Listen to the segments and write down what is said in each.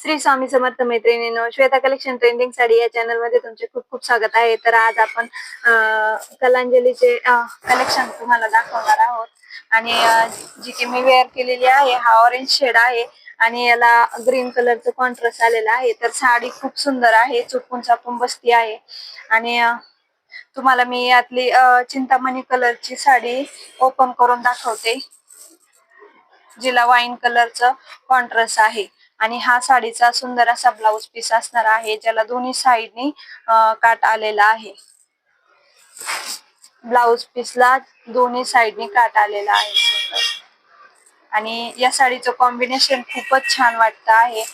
श्री स्वामी समर्थ मैत्रिणींनो, Shweta collection trending sari या channel मध्ये तुमचे खूप खूप स्वागत आहे। तर आज आपण कलांजलीचे कलेक्शन तुम्हाला दाखवणार आहोत आणि जी की मी वेअर केलेली आहे हा ऑरेंज शेड आहे आणि याला ग्रीन कलरचं कॉन्ट्रास्ट आलेला आहे। तर साडी खूप सुंदर आहे, चुकून चापून बसती आहे आणि तुम्हाला मी यातली चिंतामणी कलरची साडी ओपन करून दाखवते, जिला वाईन कलरचं कॉन्ट्रास्ट आहे आणि हा साडीचा सुंदर असा ब्लाउज पीस असणार आहे, ज्याला दोन्ही साइडनी काट आलेला आहे। ब्लाउज पीसला दोन्ही साइडनी काट आलेला आहे सुंदर आणि या साडीचं कॉम्बिनेशन खूपच छान वाटतं आहे।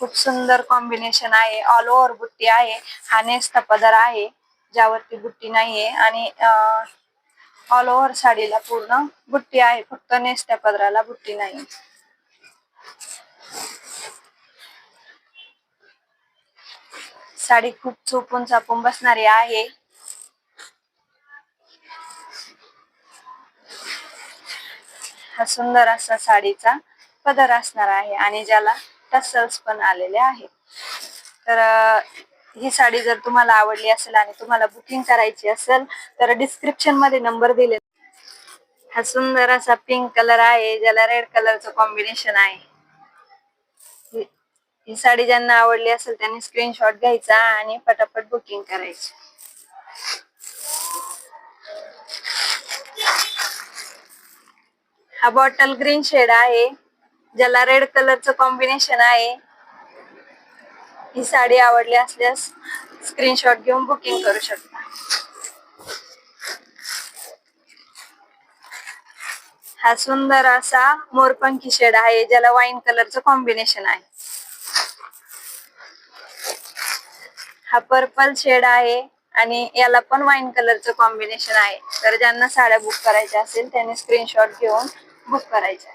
खूप सुंदर कॉम्बिनेशन आहे। ऑल ओव्हर बुट्टी आहे, हा नेसता पदर आहे ज्यावरती बुट्टी नाहीये आणि ऑल ओव्हर साडीला पूर्ण बुट्टी आहे, फक्त नेसत्या पदराला बुट्टी नाही। साडी खूप चुकून चापून बसणारी आहे। हा सुंदर असा साडीचा पदर असणार आहे आणि ज्याला टसल्स पण आलेले आहेत। तर ही साडी जर तुम्हाला आवडली असेल आणि तुम्हाला बुकिंग करायची असेल तर डिस्क्रिप्शन मध्ये नंबर दिले। हा सुंदर असा पिंक कलर आहे, ज्याला रेड कलरचं कॉम्बिनेशन आहे। ही साडी ज्यांना आवडली असेल त्यांनी स्क्रीनशॉट घ्यायचा आणि पटापट बुकिंग करायची। हा बॉटल ग्रीन शेड आहे, ज्याला रेड कलरचं कॉम्बिनेशन आहे। ही साडी आवडली असल्यास स्क्रीनशॉट घेऊन बुकिंग करू शकता। हा सुंदर असा मोरपंखी शेड आहे, ज्याला वाईन कलरचं कॉम्बिनेशन आहे। हा पर्पल शेड आहे आणि याला पण वाईन कलरचं कॉम्बिनेशन आहे। तर ज्यांना साड्या बुक करायच्या असेल त्यांनी स्क्रीनशॉट घेऊन बुक करायच्या।